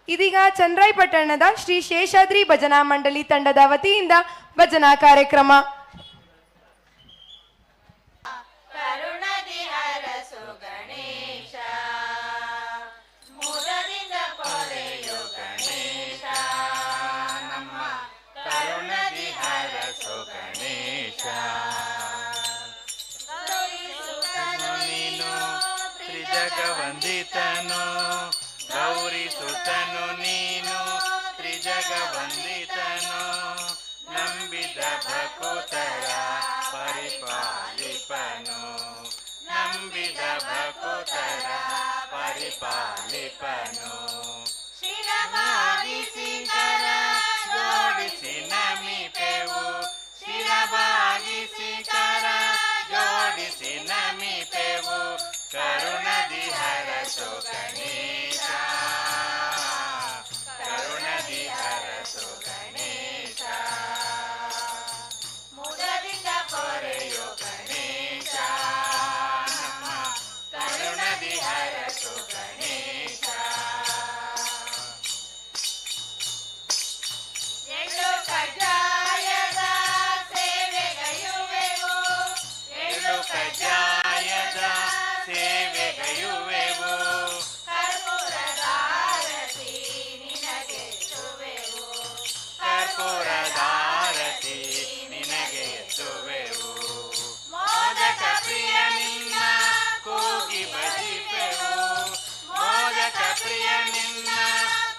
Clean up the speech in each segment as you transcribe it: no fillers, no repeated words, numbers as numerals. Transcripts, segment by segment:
ಇದೀಗ ಚನ್ನರಾಯಪಟ್ಟಣದ ಶ್ರೀ ಶೇಷಾದ್ರಿ ಭಜನಾ ಮಂಡಳಿ ತಂಡದ ವತಿಯಿಂದ ಭಜನಾ ಕಾರ್ಯಕ್ರಮ. ವಂದಿತನು ಗೌರಿ ಸುತನು ನೀನು ತ್ರಿಜಗ ವಂದಿತನು ನಂಬಿದ ಭಕುತರ ಪರಿಪಾಲಿಪನು ನಂಬಿದ ಭಕುತರ ಪರಿಪಾಲಿಪನು ಶಿರಬಾಗಿಸಿ ಕರ ಜೋಡಿಸಿ ನಮಿಪೆವು ಶಿರಬಾಗಿಸಿ ಕರ ಜೋಡಿಸಿ ನಮಿಪೆವು ಕರುಣದಿ ಹರಸು ಗಣೇಶ ಕರುಣದಿ ಹರಸು ಗಣೇಶ ಮುದದಿಂದ ಪೊರೆಯೋ ಗಣೇಶ ನಮ್ಮ ಕರುಣದಿ ಹರಸು ಗಣೇಶ ಎಳ್ಳು ಕಜ್ಜಾಯದ ಸೇವೆಗೈಯುವೆವು ಎಳ್ಳು ಕಜ್ಜಾಯದ ಸೇವೆಗೈಯುವೆವು ಕರ್ಪೂರದಾರತಿ ನಿನಗೆ ಕರ್ಪೂರದಾರತಿ ನಿನಗೆ ಎತ್ತುವೆವು ಮೋದಕ ಪ್ರಿಯ ನಿನ್ನ ಕೂಗಿ ಭಜಿಪೆವು ಮೋದಕ ಪ್ರಿಯ ನಿನ್ನ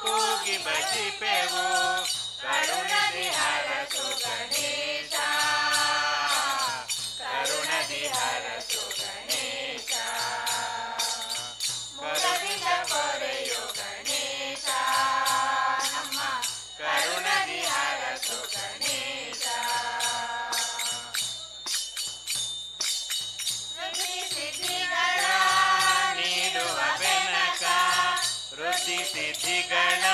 ಕೂಗಿ ಭಜಿಪೆವು ಕರುಣದಿ ಹರಸು ಗಣೇಶ ಕರುಣದಿ ಹರಸು ಗಣೇಶ ಮುದದಿಂದ ಪೊರೆಯೋ ಗಣೇಶ ನಮ್ಮ ಕರುಣದಿ ಹರಸು ಗಣೇಶ ವೃದ್ಧಿ ಸಿದ್ಧಿಗಳ ನೀಡುವ ಬೆನಕ ವೃದ್ಧಿ ಸಿದ್ಧಿಗಳ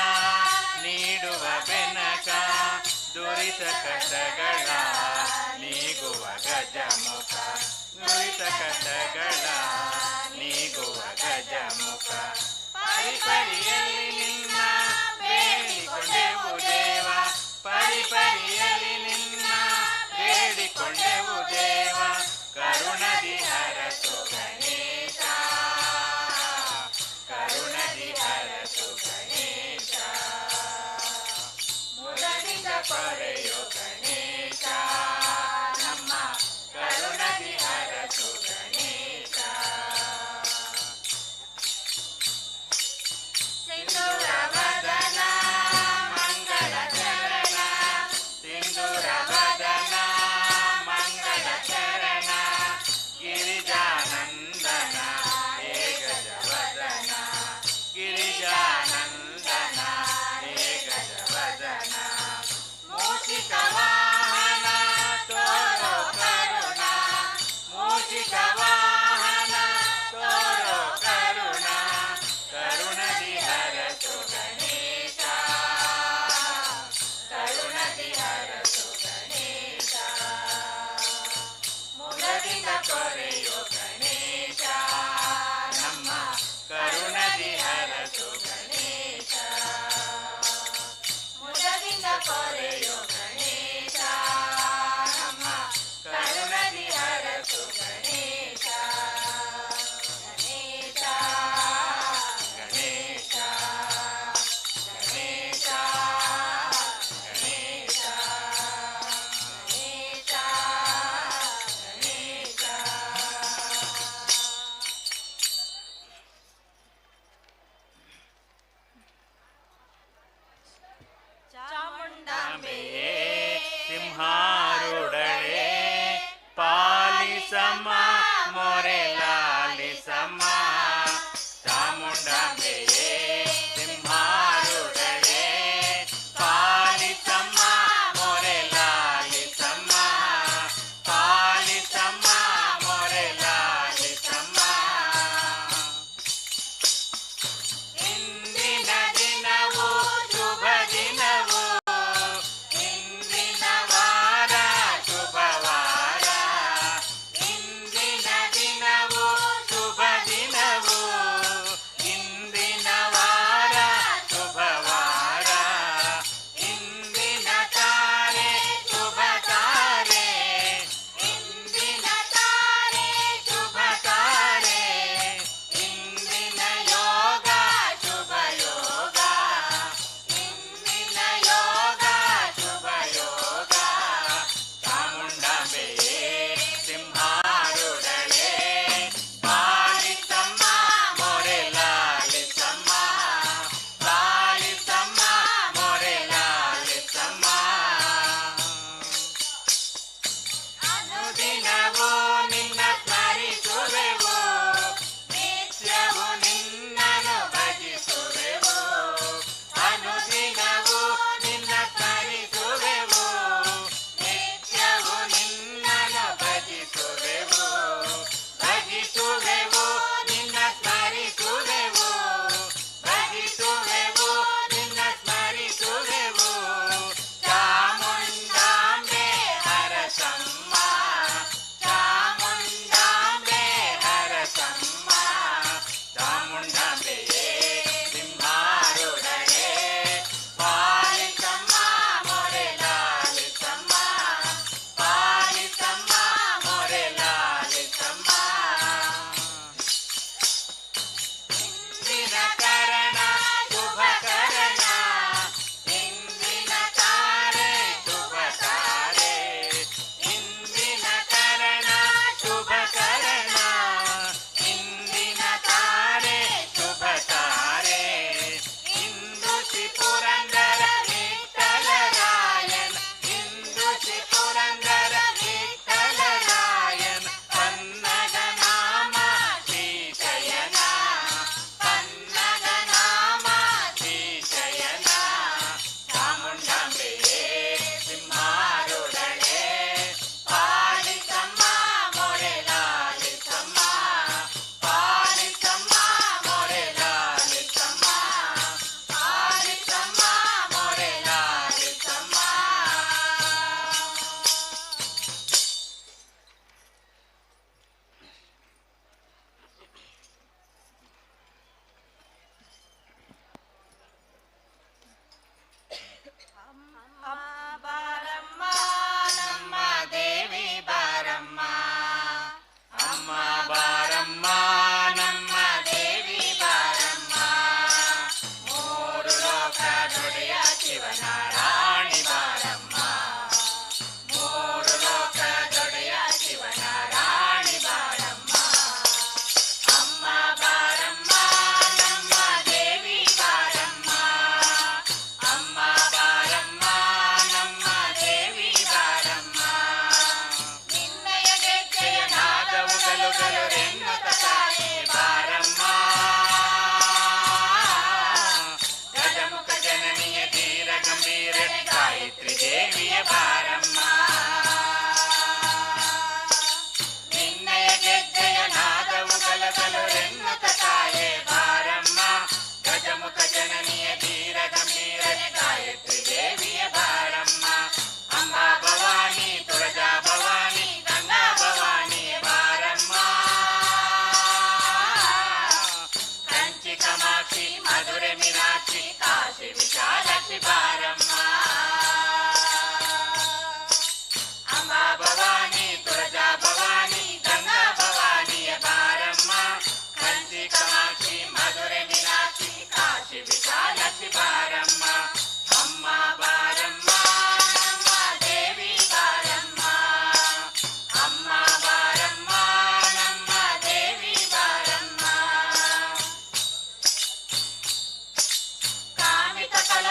ನೀಡುವ ಬೆನಕ ದುರಿತ ಕಷ್ಟಗಳ ನೀಗುವ ಗಜಮುಖ ದುರಿತ ಕಷ್ಟಗಳ ನೀಗುವ ಗಜಮುಖ ಪರಿಪರಿಯಲ್ಲಿ ನಿನ್ನ ಬೇಡಿಕೊಂಡೆವು ದೇವ ಪರಿಪರಿಯಲ್ಲಿ ನಿನ್ನ ಬೇಡಿಕೊಂಡೆವು ದೇವ ಕರುಣದಿ ಹರಸು ಗಣೇಶ ಕರುಣದಿ ಹರಸು ಗಣೇಶ ಮುದದಿಂದ ಪೊರೆಯೋ ಗಣೇಶ ನಮ್ಮ ಕರುಣದಿ ಹರಸು ಗಣೇಶ ಸಿಂಧೂರವದನ ಮಂಗಳ ಚರಣ ಸಿಂಧೂರವದನ ಮಂಗಳ ಚರಣ ಗಿರಿಜಾನಂದನ ಹೇ ಗಜವದನ ಗಿರಿಜಾನಂದನ ಹೇ ಗಜವದನ ಮೂಷಿಕವಾ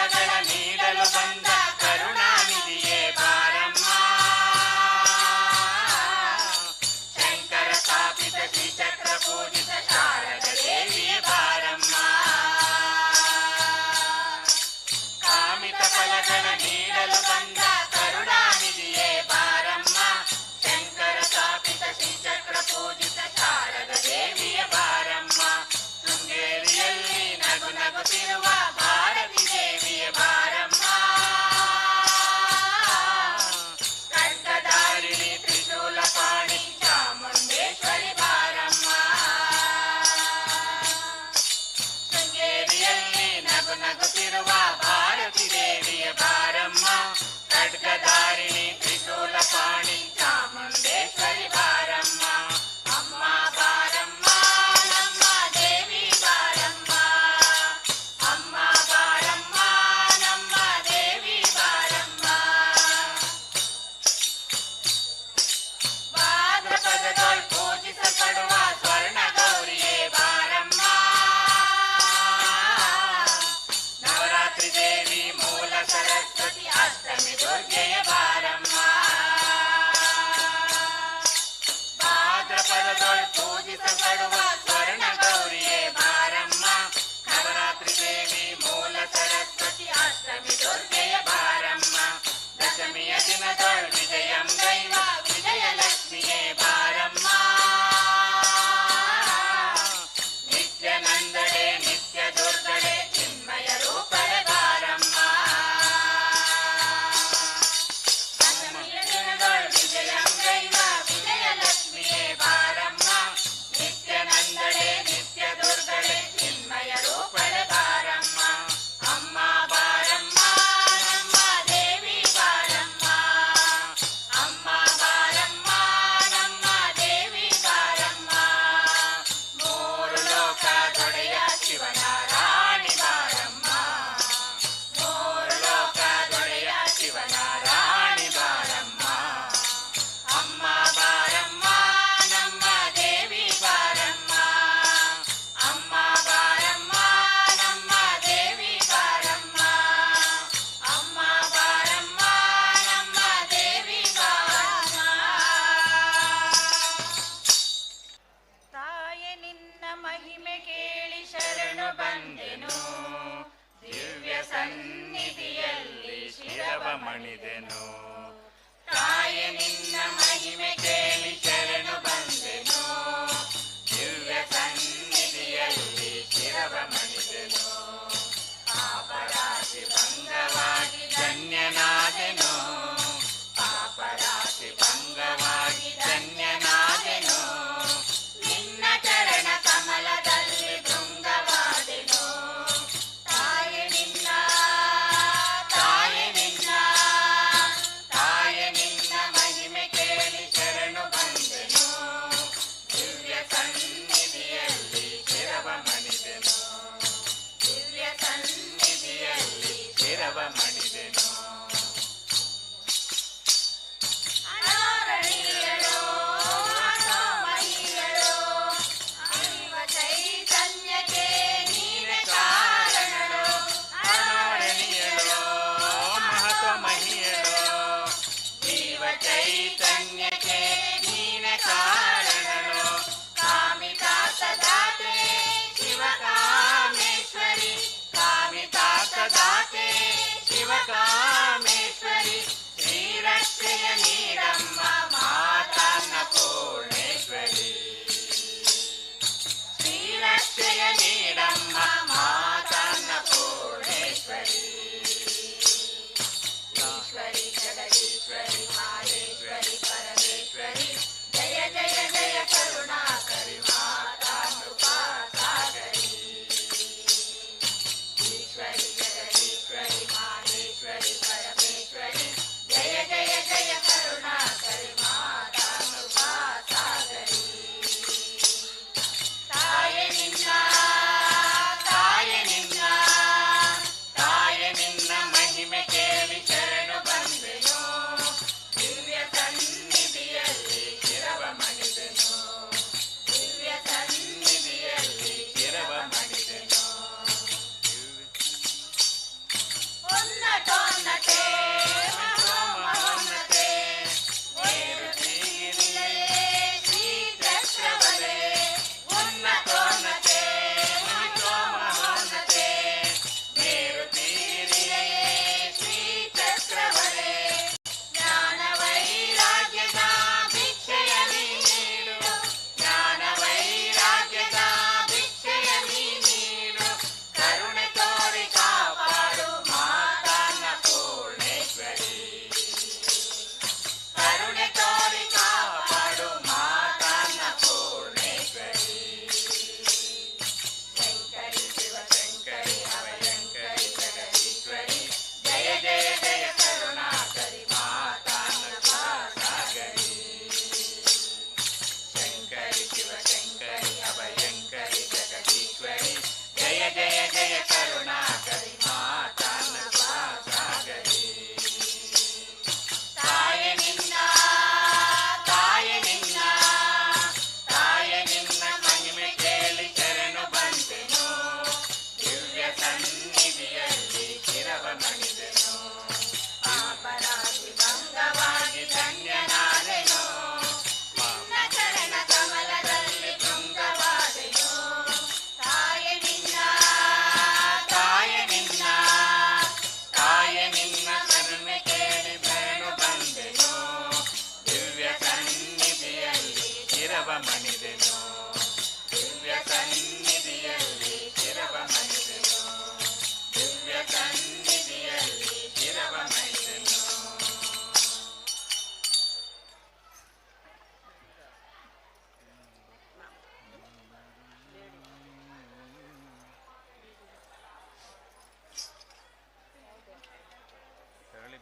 ಫಲಗಳ ನೀಡಲು ಬಂದ ಕರುಣಾನಿಧಿಯೇ ಬಾರಮ್ಮ ಶಂಕರ ಸ್ಥಾಪಿತ ಶ್ರೀಚಕ್ರ ಪೂಜಿತ ಶಾರದ ದೇವಿಯೇ ಬಾರಮ್ಮ ಕಾಮಿತ ಫಲಗಳ ನೀಡಲು ಬಂದ ಕರುಣಾನಿಧಿಯೇ ಬಾರಮ್ಮ ಶಂಕರ ಸ್ಥಾಪಿತ ಶ್ರೀಚಕ್ರ ಪೂಜಿತ ಶಾರದ ದೇವಿಯ ಬಾರಮ್ಮ ಶೃಂಗೇರಿಯಲ್ಲಿ ನಗು ನಗುತ್ತಿರುವ ಭಾರತಿ ದೇವಿಯ ಬಾರಮ್ಮ ಖಡ್ಗಧಾರಿಣಿ ತ್ರಿಶೂಲ ಪಾಣಿ ಚಾಮುಂಡೇಶ್ವರಿ ಬಾರಮ್ಮ ಶೃಂಗೇರಿಯಲ್ಲಿ ನಗು ನಗುತ್ತಿರುವ ಭಾರತಿ ದೇವಿಯ ಬಾರಮ್ಮ ಖಡ್ಗಧಾರಿಣಿ ತ್ರಿಶೂಲ ಪಾಣಿ ಚಾಮುಂಡೇಶ್ವರಿ ಬಾರಮ್ಮ ಅಮ್ಮ ಬಾರಮ್ಮ ನಮ್ಮ ದೇವಿ ಬಾರಮ್ಮ ಅಮ್ಮ ಬಾರಮ್ಮ ನಮ್ಮ ದೇವಿ ಬಾರಮ್ಮ ಭಾದ್ರಪದದೊಳ್ ಪೂಜಿಸಲ್ಪಡುವ ಸ್ವರ್ಣ ಗೌರಿಯೇ ಬಾರಮ್ಮ ನವರಾತ್ರಿ ದೇವಿ ಮೂಲ ಸರಸ್ವತಿ ಅಷ್ಟಮಿ ದುರ್ಗೆಯ ಬಾರಮ್ಮ ಭಾದ್ರಪದದೊಳ್ ಪೂಜಿಸಲ್ಪಡುವ ಸ್ವರ್ಣ ಗೌರಿಯೇ ಬಾರಮ್ಮ ನವರಾತ್ರಿ ದೇವಿ ಮೂಲ ಸರಸ್ವತಿ ಅಷ್ಟಮಿ ದುರ್ಗೆಯ ಬಾರಮ್ಮ ದಶಮಿಯ ದಿನದೊಳ್ ವಿಜಯಂ ದೈವ ವಿಜಯಲಕ್ಷ್ಮಿಯೇ ಬಾರಮ್ಮ ನಿತ್ಯ ನಂದಡೆ ನಿತ್ಯ ದುರ್ಗಡೆ ಚಿನ್ಮಯ ರೂಪಳೆ ಬಾರಮ್ಮ ದಶಮಿಯ ದಿನದೊಳ್ ವಿಜಯಂ ದೈವ ವಿಜಯಲಕ್ಷ್ಮಿಯೇ ಬಾರಮ್ಮ ನಿತ್ಯ ನಂದಡೆ ನಿತ್ಯ ದುರ್ಗಡೆ ಚಿನ್ಮಯ ರೂಪಳೆ ಬಾರಮ್ಮ ಅಮ್ಮ ಬಾರಮ್ಮ ನಮ್ಮ ದೇವಿ ಬಾರಮ್ಮ ಅಮ್ಮ ಬಾರಮ್ಮ ನಮ್ಮ ದೇವಿ ಬಾರಮ್ಮ ಮೂರು ಲೋಕ ದೊಡೆಯ ಶಿವನ ರಾಣಿ ಬಾರಮ್ಮ ಮೂರು ಲೋಕ ದೊಡೆಯ ಶಿವನ ರಾಣಿ ಬಾರಮ್ಮ ಅಮ್ಮ ಬಾರಮ್ಮ ನಮ್ಮ ದೇವಿ ಬಾರಮ್ಮ ಅಮ್ಮ ಬಾರಮ್ಮ ನಮ್ಮ ದೇವಿ ಬಾರಮ್ಮ ಅಮ್ಮ ಬಾರಮ್ಮ ನಮ್ಮ ದೇವಿ ಬಾರಮ್ಮ ತಾಯೆ ನಿನ್ನ ಮಹಿಮೆ ಕೇಳಿ ಶರಣು ಬಂದೆನು ದಿವ್ಯ ಸನ್ನಿಧಿಯಲ್ಲಿ ಶಿರವ ಮಣಿದೆನು ತಾಯೆ ನಿನ್ನ ಮಹಿಮೆ ಕೇಳಿ ಶರಣು ಬಂದೆನು ದಿವ್ಯ ಸನ್ನಿಧಿಯಲ್ಲಿ ಶಿರವ ಮಣಿದೆನು ಪಾಪರಾಶಿ ಭಂಗವಾಗಿ ಧನ್ಯನಾದೆನು ಪಾಪರಾಶಿ ಭಂಗವಾಗಿ ಧನ್ಯನಾದೆನು ನಿನ್ನ ಚರಣ ಕಮಲದಲ್ಲಿ ಭೃಂಗವಾದೆನು ತಾಯೆ ನಿನ್ನ ತಾಯೆ ನಿನ್ನ ತಾಯೆ ನಿನ್ನ ಮಹಿಮೆ ಕೇಳಿ ಶರಣು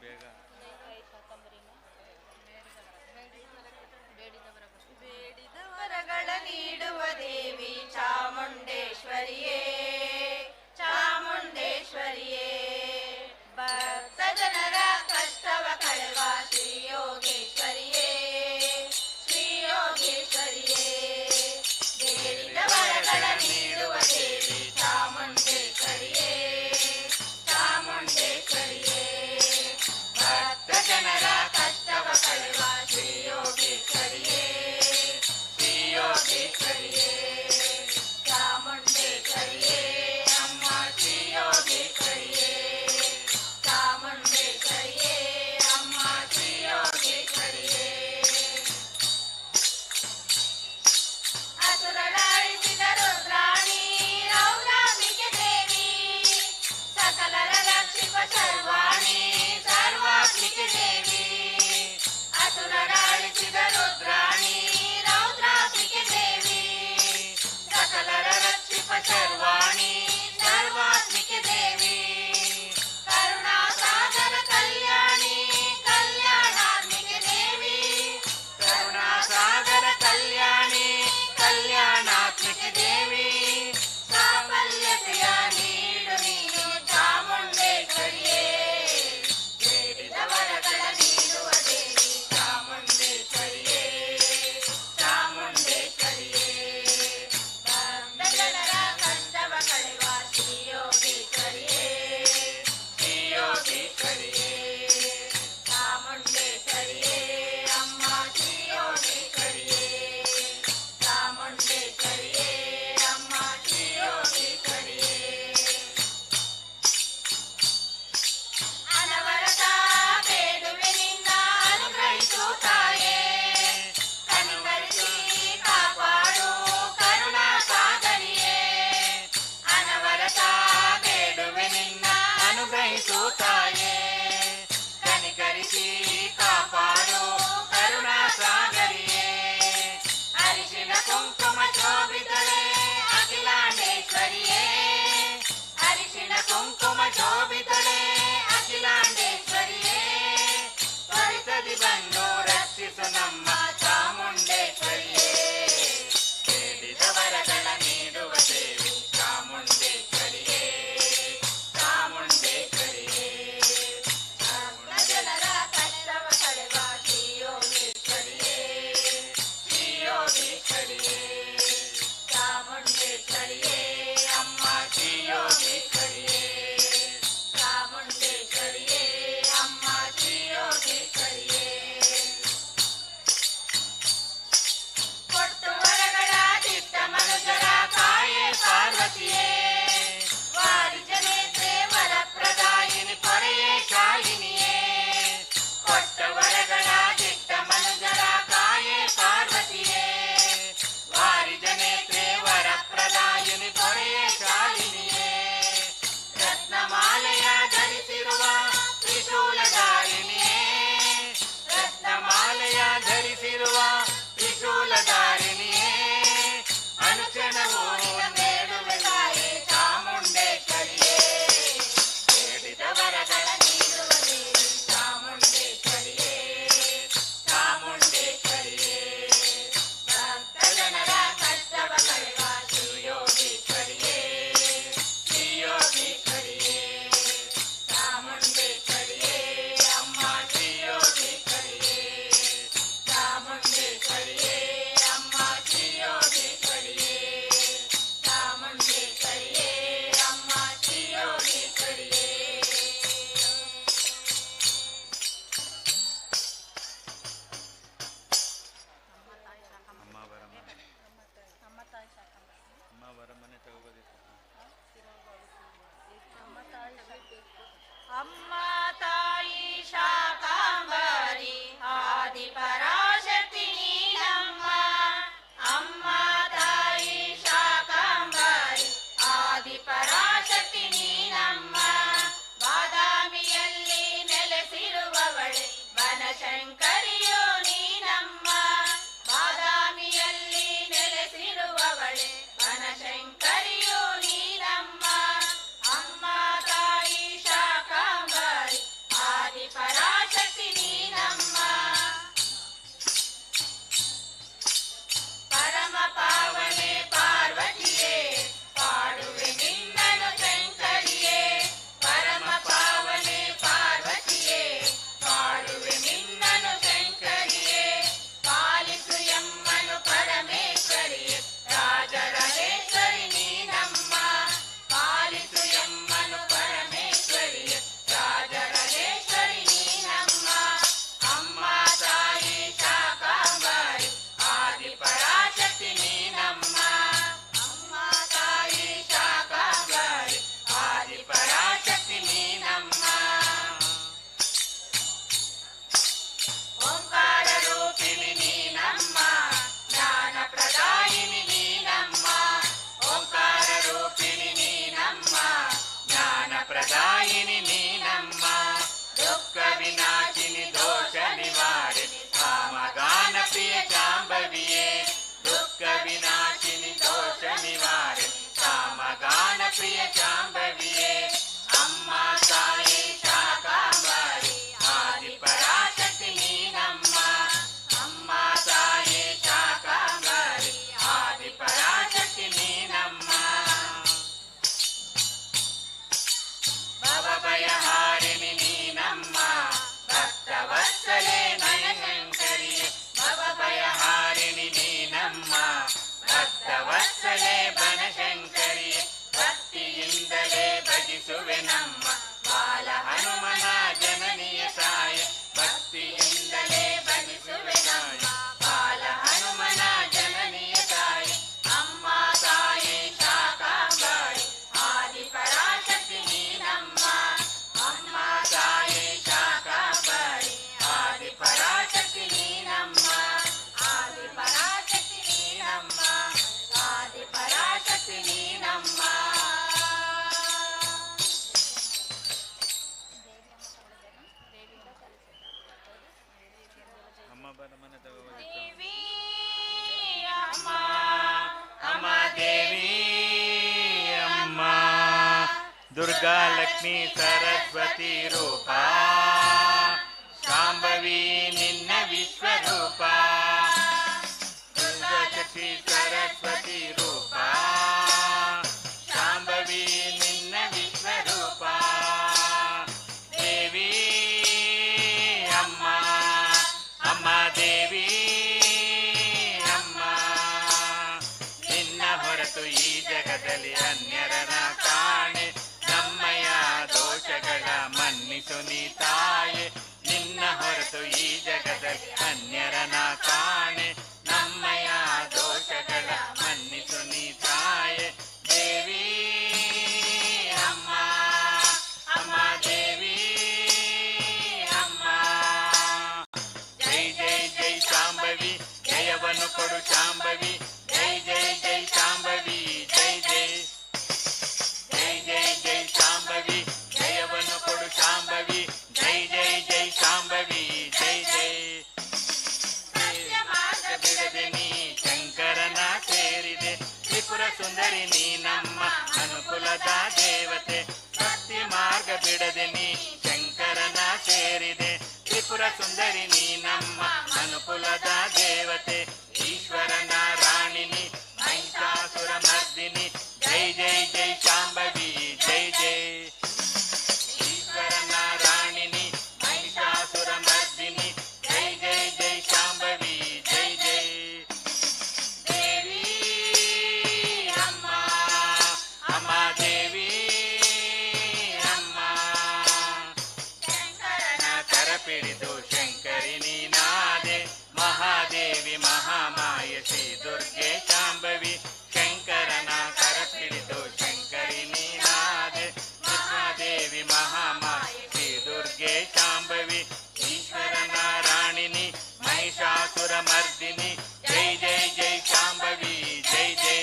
ಬೇಡಿದ ವರಗಳ ನೀಡುವ ದೇವಿ ಚಾಮುಂಡೇಶ್ವರಿಯೇ, ಚಾಮುಂಡೇಶ್ವರಿಯೇ. ಭಕ್ತ ಜನರ ಕಷ್ಟವ ಕಳೆವ ಶ್ರೀ ಯೋಗೇಶ್ವರಿಯೇ, ಶ್ರೀ ಯೋಗೇಶ್ವರಿಯೇ. ಬೇಡಿದ ವರಗಳ ನೀಡುವ ದೇವಿ ಚಾಮುಂಡೇಶ್ವರಿಯೇ, ಚಾಮುಂಡೇಶ್ವರಿಯೇ. ಭಕ್ತ ಜನರ ಕಷ್ಟವ ಕಳೆವ ಶ್ರೀ ಯೋಗೇಶ್ವರಿಯೇ, ಶ್ರೀ ಯೋಗೇಶ್ವರಿಯೇ. ಚಾಮುಂಡೇಶ್ವರಿಯೇ ಅಮ್ಮ ಶ್ರೀ ಯೋಗೇಶ್ವರಿಯೇ, ಚಾಮುಂಡೇಶ್ವರಿಯೇ ಅಮ್ಮ ಶ್ರೀ ಯೋಗೇಶ್ವರಿಯೇ. ಅಸುರಳ ಅಳಿಸಿದ ರುದ್ರಾಣಿ ರೌದ್ರಾಂಬಿಕೆ ದೇವಿ, ಸಕಲರ ರಕ್ಷಿಪ ಸರ್ವಾಣಿ ಸರ್ವಾತ್ಮಿಕೆ ದೇವಿ. ಅಸುರರ ಅಳಿಸಿದ ರುದ್ರಾಣಿ ರೌದ್ರಾಂಬಿಕೆ ದೇವಿ, ಸಕಲರ ರಕ್ಷಿಪ ಸರ್ವಾಣಿ ಸರ್ವಾತ್ಮಿಕೆ ದೇವಿ. ಕರುಣಾ ಸಾಗರ ಕಲ್ಯಾಣಿ ಕಲ್ಯಾಣಾತ್ಮಿಕೆ ದೇವಿ, ಕರುಣಾ ಸಾಗರ ಕಲ್ಯಾಣಿ ಕಲ್ಯಾಣಾತ್ಮಿಕೆ ದೇವಿ. ಸಾಫಲ್ಯತೆಯ ನೀಡು ನೀನು ಚಾಮುಂಡೇಶ್ವರಿಯೇ, ಬೇಡಿದ ವರಗಳ ನೀಡುವ ದೇವಿ ಚಾಮುಂಡೇಶ್ವರಿಯೇ, ಚಾಮುಂಡೇಶ್ವರಿಯೇ. ಭಕ್ತ ಜನರ ಕಷ್ಟವ ಕಳೆವ ಶ್ರೀ ಯೋಗೀಶ್ವರಿಯೇ, ಶ್ರೀ ಯೋಗೀಶ್ವರಿಯೇ. ಚಾಮುಂಡೇಶ್ವರಿಯೇ ಅಮ್ಮ ಶ್ರೀ ಯೋಗೀಶ್ವರಿಯೇ, ಚಾಮುಂಡೇಶ್ವರಿಯೇ ಅಮ್ಮ ಶ್ರೀ ಯೋಗೀಶ್ವರಿಯೇ. ಅನವರತ ಬೇಡುವಿನಿಂದ ಅನುಗ್ರಹಿಸು ತಾಯೇ, ಕನಿಕರಿಸಿ ಕಾಪಾಡು ಕರುಣಾ ಸಾಗರಿಯೇ. ಅನವರತ ಬೇಡುವಿನಿಂದ ಅನುಗ್ರಹಿಸು ತಾಯೇ, ಕನಿಕರಿಸಿ ಕಾಪಾಡು ಕರುಣಾ ಸಾಗರಿಯೇ. ಅರಿಶಿನ ಕುಂಕುಮ ಶೋಭಿತಳೆ ಅಖಿಲಾಂಡೇಶ್ವರಿಯೇ, ಅರಿಶಿನ ಕುಂಕುಮ ಶೋಭಿತಳೆ ಅಖಿಲಾಂಡೇಶ್ವರಿಯೇ. ತ್ವರಿತದಿ ಬಂದು ರಕ್ಷಿಸು ನಮ್ಮ ಚಾಮುಂಡೇಶ್ವರಿಯೇ, ಬೇಡಿದ ವರಗಳ ನೀಡುವ ದೇವಿ ಚಾಮುಂಡೇಶ್ವರಿಯೇ, ಚಾಮುಂಡೇಶ್ವರಿಯೇ. ದೇವಿ ಅಮ್ಮ ಅಮ್ಮ ದೇವಿ ಅಮ್ಮ ದುರ್ಗಾ ಲಕ್ಷ್ಮೀ ಸರಸ್ವತಿ ರೂಪ ಶಾಂಭವಿ ನಿನ್ನ ವಿಶ್ವರೂಪ ದುರ್ಗಾ ಶಕ್ತಿ ಸರಸ್ವತಿ ರೂಪ ಶಾಂಭವಿ ನಿನ್ನ ವಿಶ್ವರೂಪ ದೇವಿ ಅಮ್ಮ ಅಮ್ಮ ದೇವಿ ಅಮ್ಮ ನಿನ್ನ ಹೊರತು ಈ ಜಗದಲ್ಲಿ ಅನ್ಯರನ ಕಾಣೆ ನಮ್ಮಯ ದೋಷಗಳ ಮನ್ನಿಸು ನೀ ತಾಯೆ ನಿನ್ನ ಹೊರತು ಈ ಜಗದಲ್ಲಿ ಅನ್ಯರನ ಕಾಣೆ ನಮ್ಮಯ ದೋಷಗಳ ಮನ್ನಿಸು ನೀ ತಾಯೆ ದೇವಿ ಅಮ್ಮ ಅಮ್ಮ ದೇವಿ ಅಮ್ಮ ಜೈ ಜೈ ಜೈ ಶಾಂಭವಿ ಜಯವನ್ನು ಕೊಡು ಶಾಂಭವಿ ಜೈ ಜೈ ಜೈ ಶಾಂಭವಿ ಜೈ ಜೈ ಜೈ ಜೈ ಜೈ ಶಾಂಭವಿ ಜಯವನ್ನು ಕೊಡು ಶಾಂಭವಿ ಜೈ ಜೈ ಜೈ ಶಾಂಭವಿ ಜೈ ಜೈ ಬಿಡದೆ ನೀ ಶಂಕರನ ಸೇರಿದೆ ತ್ರಿಪುರ ಸುಂದರಿ ನೀ ನಮ್ಮ ಅನುಕೂಲದ ದೇವತೆ ಭಕ್ತಿ ಮಾರ್ಗ ಬಿಡದೆ ನೀ ಶಂಕರನ ಸೇರಿದೆ ತ್ರಿಪುರ ಸುಂದರಿ ನೀ ನಮ್ಮ ಅನುಕೂಲದ ದೇವತೆ ಈಶ್ವರನ ರಾಣಿನಿ ಮಹಿಷಾಸುರ ಮರ್ದಿನಿ ಜೈ ಜೈ ಜೈ ಶಾಂಭವಿ ಜೈ ಜೈ ಈಶ್ವರನ ರಾಣಿನಿ ಮಹಿಷಾಸುರ ಮರ್ದಿನಿ ಜೈ ಜೈ ಜೈ ಶಾಂಭವಿ ಜೈ ಜೈ ದೇವಿ ಅಮ್ಮ ಅಮ್ಮ ದೇವಿ ಅಮ್ಮ ಶಂಕರನ ಕರಪಿಡಿದು ಶಂಕರಿ ನೀನಾದೆ ಮಹಾದೇವಿ ಮಹಾಮಾಯ ಶ್ರೀ ದುರ್ಗೆ ಶಾಂಭವಿ ಶಂಕರನ ಕರಪಿಡಿದು ಶಂಕರಿ ನೀನಾದೆ ದುರ್ಗಾದೇವಿ ಮಹಾಮಾಯ ಶ್ರೀ ದುರ್ಗೆ ಶಾಂಭವಿ ಈಶ್ವರನ ರಾಣಿನಿ ಮಹಿಷಾಸುರ ಮರ್ದಿನಿ ಜೈ ಜೈ ಜೈ ಶಾಂಭವಿ ಜೈ ಜೈ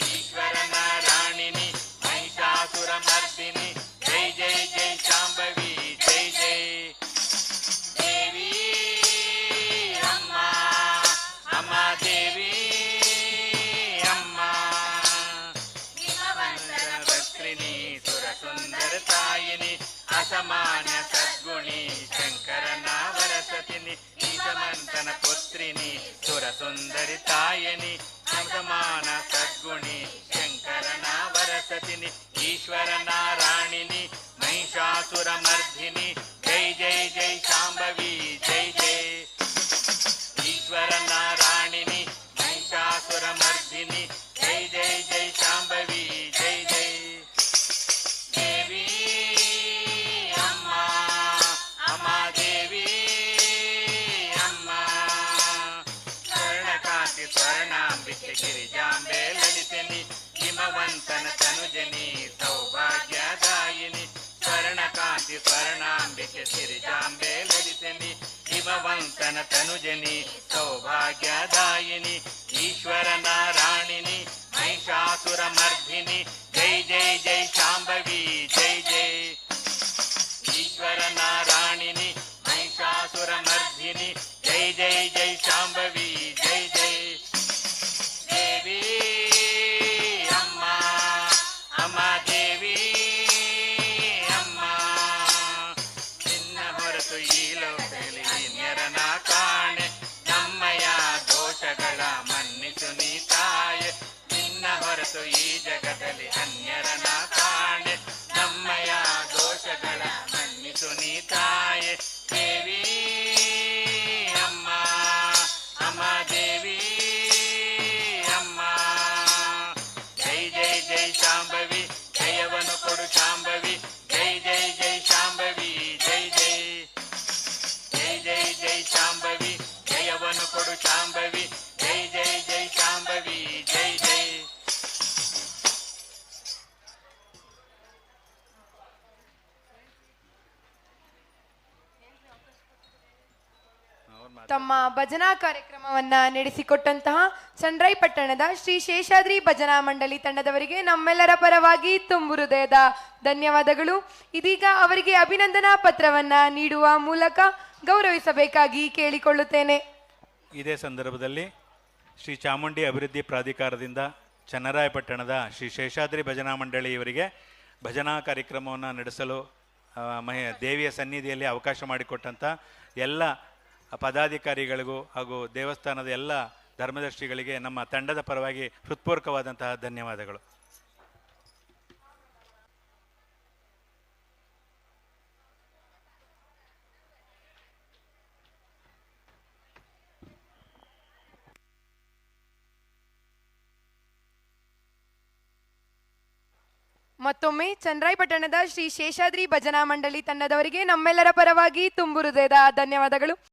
ಈಶ್ವರನ ರಾಣಿನಿ ಮಹಿಷಾಸುರ ಮರ್ದಿನಿ ಜೈ ಜೈ ಜೈ ಶಾಂಭವಿ ಜೈ ಜೈ ದೇವಿ ಅಮ್ಮ ಅಮ್ಮ ದೇವಿ ಅಮ್ಮ ಭಕ್ತಿನಿ ಸುರ ಸುಂದರ ತಾಯಿನಿ ಅಸಮಾನ್ಯ ಸದ್ಗುಣಿ ಶಂಕರನ ವರಸತಿನಿ ಈಶಮಂತನ ಪುತ್ರಿನಿ ಸುರ ಸುಂದರಿ ತಾಯಿನಿ ಅಸಮಾನ ಸದ್ಗುಣಿ ಶಂಕರನ ವರಸತಿನಿ ಈಶ್ವರನ ರಾಣಿನಿ ಮಹಿಷಾಸುರ ಮರ್ದಿನಿ ಜೈ ಜೈ ಜೈ ಶಾಂಭವಿ ಜೈ ಜೈ ಈಶ್ವರನ ರಾಣಿನಿ ಮಹಿಷಾಸುರ ಮರ್ದಿನಿ ಜೈ ಜೈ ಜೈ ಶಾಂಭವಿ ಜೈ ಜೈ ದೇವಿ ಅಮ್ಮ ಅಮ್ಮ ದೇವಿ ಅಮ್ಮ ಸ್ವರ್ಣಕಾಂತಿ ಸ್ವರ್ಣಾಂಬಿಕೆ ಗಿರಿಜಾಂಬೆ ಲಲಿತನಿ ಹಿಮವಂತನ ತನುಜನಿ ಸೌಭಾಗ್ಯದಾಯಿನಿ ಸ್ವರ್ಣಕಾಂತಿ ಸ್ವರ್ಣಾಂಬಿಕೆ ಗಿರಿಜಾಂಬೆ ಲಲಿತನಿ ಹಿಮವಂತನ ತನುಜನಿ ಸೌಭಾಗ್ಯದಾಯಿನಿ ಈಶ್ವರನ ರಾಣಿನಿ ಮಹಿಷಾಸುರ ಮರ್ದಿನಿ ಜೈ ಜೈ ಜೈ ಶಾಂಭವಿ ಜೈ ಜೈ ಈಶ್ವರನ ರಾಣಿನಿ ಮಹಿಷಾಸುರ ಮರ್ದಿನಿ ಜೈ ಜೈ ಜೈ ಶಾಂಭವಿ ಜೈ ಜೈ ದೇವಿ ಅಮ್ಮ ಅಮ್ಮ ದೇವಿ ಅಮ್ಮ ನಿನ್ನ ಹೊರತು ಈ ಲೋಕದಲ್ಲಿ ಅನ್ಯರನ ಕಾಣೆ ನಮ್ಮಯ ದೋಷಗಳ ಮನ್ನಿಸು ನೀ ತಾಯೆ ನಿನ್ನ ಹೊರತು ಈ ಜಗದಲ್ಲಿ ಅನ್ಯರನ ಕಾಣೆ ನಮ್ಮಯ ದೋಷಗಳ ಮನ್ನಿಸು ನೀ ತಾಯೆ ದೇವಿ ಅಮ್ಮ ಅಮ್ಮ ದೇವಿ ಅಮ್ಮ ಜೈ ಜೈ ಜೈ ಶಾಂಭವಿ ಜಯವನ್ನು ಕೊಡು ಶಾಂಭವಿ ಜೈ ಜೈ ಜೈ ಶಾಂಭವಿ ಜೈ ಜೈ ಜೈ ಜೈ ಜೈ ಶಾಂಭವಿ ಜಯವನ್ನು ಕೊಡು ಶಾಂಭವಿ ಜೈ ಜೈ ಜೈ ಶಾಂಭವಿ ಜೈ ಜೈ ತಮ್ಮ ಭಜನಾ ಕಾರ್ಯಕ್ರಮವನ್ನ ನಡೆಸಿಕೊಟ್ಟಂತಹ ಚಂದ್ರಾಯಪಟ್ಟಣದ ಶ್ರೀ ಶೇಷಾದ್ರಿ ಭಜನಾ ಮಂಡಳಿ ತಂಡದವರಿಗೆ ನಮ್ಮೆಲ್ಲರ ಪರವಾಗಿ ತುಂಬು ಹೃದಯದ ಧನ್ಯವಾದಗಳು. ಇದೀಗ ಅವರಿಗೆ ಅಭಿನಂದನಾ ಪತ್ರವನ್ನ ನೀಡುವ ಮೂಲಕ ಗೌರವಿಸಬೇಕಾಗಿ ಕೇಳಿಕೊಳ್ಳುತ್ತೇನೆ. ಇದೇ ಸಂದರ್ಭದಲ್ಲಿ ಶ್ರೀ ಚಾಮುಂಡಿ ಅಭಿವೃದ್ಧಿ ಪ್ರಾಧಿಕಾರದಿಂದ ಚನ್ನರಾಯಪಟ್ಟಣದ ಶ್ರೀ ಶೇಷಾದ್ರಿ ಭಜನಾ ಮಂಡಳಿ ಇವರಿಗೆ ಭಜನಾ ಕಾರ್ಯಕ್ರಮವನ್ನು ನಡೆಸಲು ದೇವಿಯ ಸನ್ನಿಧಿಯಲ್ಲಿ ಅವಕಾಶ ಮಾಡಿಕೊಟ್ಟಂಥ ಎಲ್ಲ ಪದಾಧಿಕಾರಿಗಳಿಗೂ ಹಾಗೂ ದೇವಸ್ಥಾನದ ಎಲ್ಲ ಧರ್ಮದರ್ಶಿಗಳಿಗೆ ನಮ್ಮ ತಂಡದ ಪರವಾಗಿ ಹೃತ್ಪೂರ್ವಕವಾದಂತಹ ಧನ್ಯವಾದಗಳು. ಮತ್ತೊಮ್ಮೆ ಚನ್ನರಾಯಪಟ್ಟಣದ ಶ್ರೀ ಶೇಷಾದ್ರಿ ಭಜನಾ ಮಂಡಳಿ ತಂಡದವರಿಗೆ ನಮ್ಮೆಲ್ಲರ ಪರವಾಗಿ ತುಂಬು ಹೃದಯದ ಧನ್ಯವಾದಗಳು.